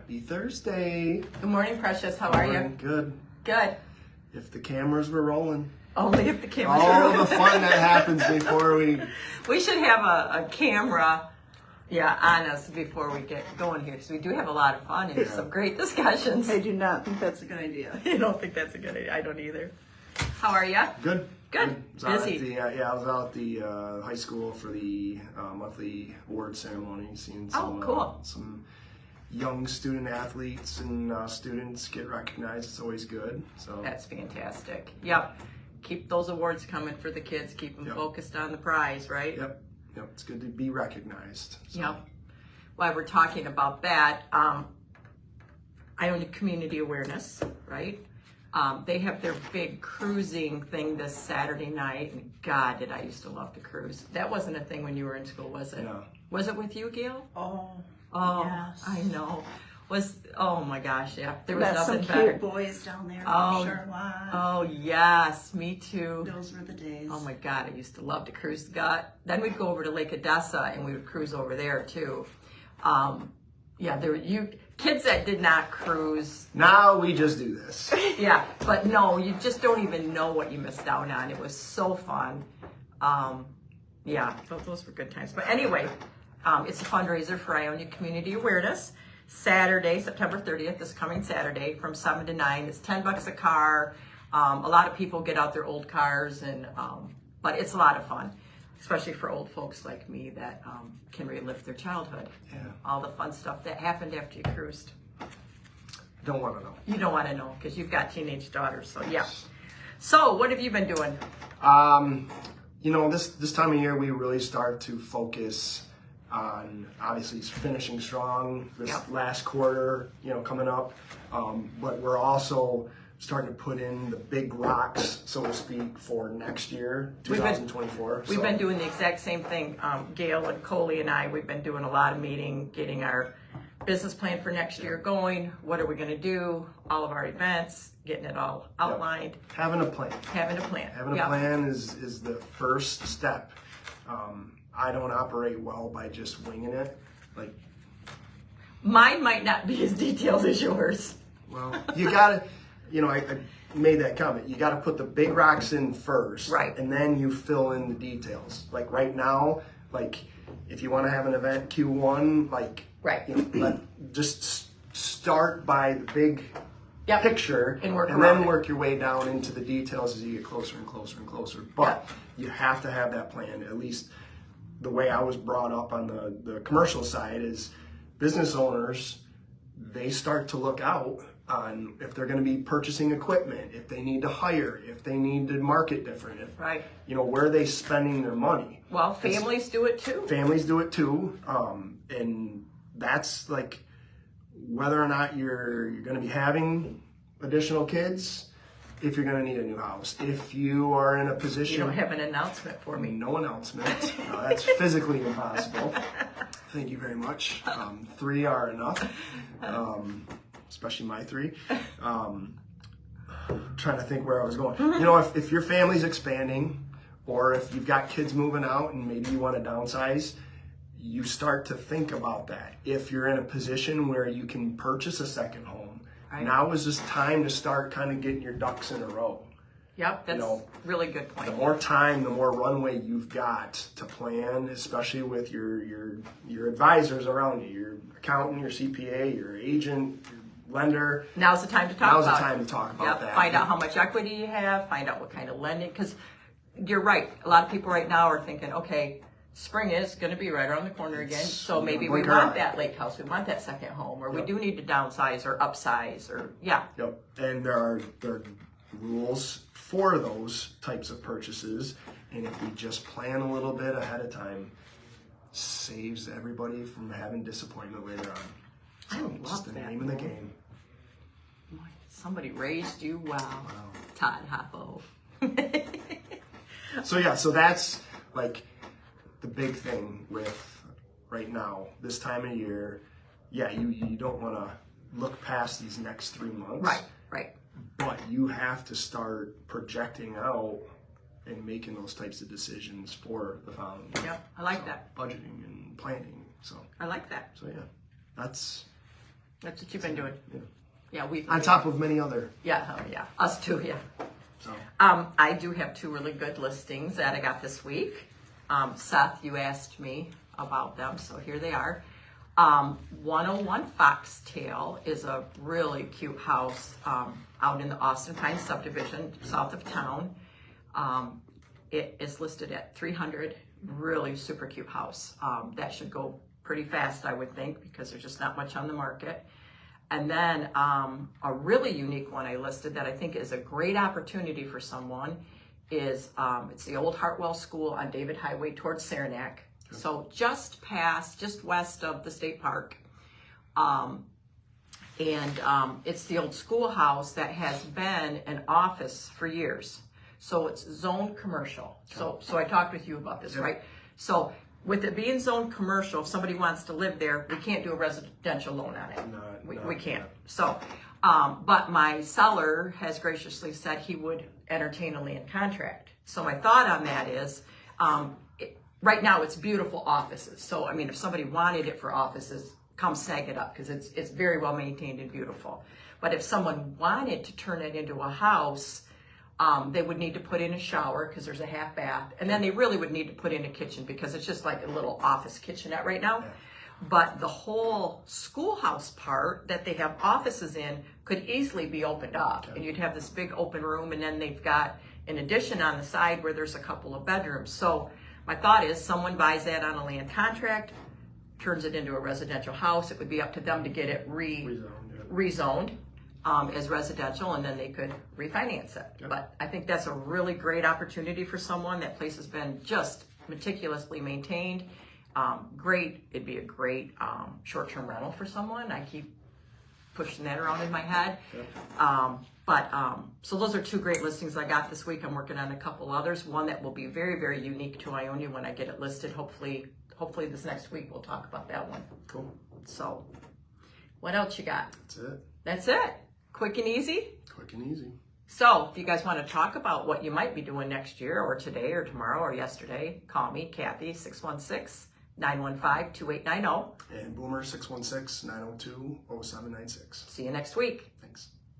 Happy Thursday. Good morning, Precious. How are you? Good. Good. If the cameras were rolling. Only if the cameras All are rolling. the fun that happens before we... We should have a camera, on us before we get going here, because we do have a lot of fun and some great discussions. I do not think that's a good idea. You don't think that's a good idea? I don't either. How are you? Good. Good. Busy. I was out at the high school for the monthly award ceremony, seeing some, cool. Some young student athletes and students get recognized. It's always good. So That's fantastic. Yep. Keep those awards coming for the kids. Keep them focused on the prize, right? Yep. It's good to be recognized. So. Yep. While we're talking about that, I own community awareness, right? They have their big cruising thing this Saturday night, and God, did I used to love to cruise. That wasn't a thing when you were in school, was it? No. Was it with you, Gail? Oh, yes. I know. Oh my gosh, yeah. There was met nothing some better. cute boys down there. Oh, Charlotte. Oh yes, me too. Those were the days. Oh my God, I used to love to cruise. Then we'd go over to Lake Odessa and we would cruise over there too. There were kids that did not cruise. Now we just do this. Yeah, but no, you just don't even know what you missed out on. It was so fun. Those were good times. But anyway, it's a fundraiser for Ionia Community Awareness. Saturday, September 30th, this coming Saturday from 7 to 9. It's $10 a car. A lot of people get out their old cars, but it's a lot of fun, especially for old folks like me that can relive their childhood. Yeah. All the fun stuff that happened after you cruised. Don't want to know. You don't want to know because you've got teenage daughters, so yeah. So what have you been doing? This time of year we really start to focus on obviously finishing strong this last quarter, coming up. But we're also starting to put in the big rocks, so to speak, for next year, 2024. We've been doing the exact same thing. Gail and Coley and I, we've been doing a lot of meeting, getting our business plan for next year going. What are we going to do? All of our events, getting it all outlined. Having a plan. Having a plan. Having a plan is the first step. I don't operate well by just winging it. Mine might not be as detailed as yours. Well, you gotta, I made that comment. You gotta put the big rocks in first, right? And then you fill in the details. Like right now, if you want to have an event Q1, right? Just start by the big picture and then work your way down into the details as you get closer and closer and closer. But you have to have that plan. At least the way I was brought up on the commercial side is business owners, they start to look out on if they're going to be purchasing equipment, if they need to hire, if they need to market different, where are they spending their money? Well, families do it too. Families do it too. And that's whether or not you're going to be having additional kids, if you're going to need a new house, if you are in a position... You don't have an announcement for me. No announcement. That's physically impossible. Thank you very much. 3 are enough, especially my 3. Trying to think where I was going. If your family's expanding, or if you've got kids moving out and maybe you want to downsize, you start to think about that. If you're in a position where you can purchase a second home, now is this time to start kind of getting your ducks in a row. Yep, that's a really good point. The more time, the more runway you've got to plan, especially with your advisors around you, your accountant, your CPA, your agent, your lender. Now's the time to talk about it. Now's the time to talk about that. Find out how much equity you have, find out what kind of lending, because you're right. A lot of people right now are thinking, okay, spring is going to be right around the corner again, so maybe we want that lake house, we want that second home, or we do need to downsize or upsize, or Yep. And there are rules for those types of purchases, and if we just plan a little bit ahead of time, saves everybody from having disappointment later on. I love just the that. name of the game. Somebody raised you well. Todd Hoppo. So that's the big thing with right now, this time of year. You don't want to look past these next 3 months. Right. But you have to start projecting out and making those types of decisions for the following year. Yep, I like that. Budgeting and planning. So I like that. So that's That's what you've been doing. Yeah. Yeah, we. On top of many other. Yeah, oh, yeah, us too. Yeah. So. I do have 2 really good listings that I got this week. Seth, you asked me about them, so here they are. 101 Foxtail is a really cute house out in the Austin Pines subdivision, south of town. It is listed at 300. Really super cute house. That should go pretty fast, I would think, because there's just not much on the market. And then a really unique one I listed that I think is a great opportunity for someone is it's the old Hartwell School on David Highway towards Saranac. Okay. So just west of the state park. It's the old schoolhouse that has been an office for years. So it's zoned commercial. So I talked with you about this, right? So with it being zoned commercial, if somebody wants to live there, we can't do a residential loan on it. We can't. So, but my seller has graciously said he would entertain a land contract. So my thought on that is, right now it's beautiful offices. So, I mean, if somebody wanted it for offices, come snag it up because it's very well maintained and beautiful. But if someone wanted to turn it into a house, they would need to put in a shower because there's a half bath. And then they really would need to put in a kitchen because it's just like a little office kitchenette right now. Yeah. But the whole schoolhouse part that they have offices in could easily be opened up. Okay. And you'd have this big open room, and then they've got an addition on the side where there's a couple of bedrooms. So my thought is someone buys that on a land contract, turns it into a residential house. It would be up to them to get it rezoned. As residential, and then they could refinance it. Yep. But I think that's a really great opportunity for someone. That place has been just meticulously maintained. It'd be a great short-term rental for someone. I keep pushing that around in my head. Yep. So those are 2 great listings I got this week. I'm working on a couple others. One that will be very, very unique to Ionia when I get it listed. Hopefully this next week we'll talk about that one. Cool. So what else you got? That's it. Quick and easy? Quick and easy. So if you guys want to talk about what you might be doing next year or today or tomorrow or yesterday, call me, Cathy, 616-915-2890. And Boomer, 616-902-0796. See you next week.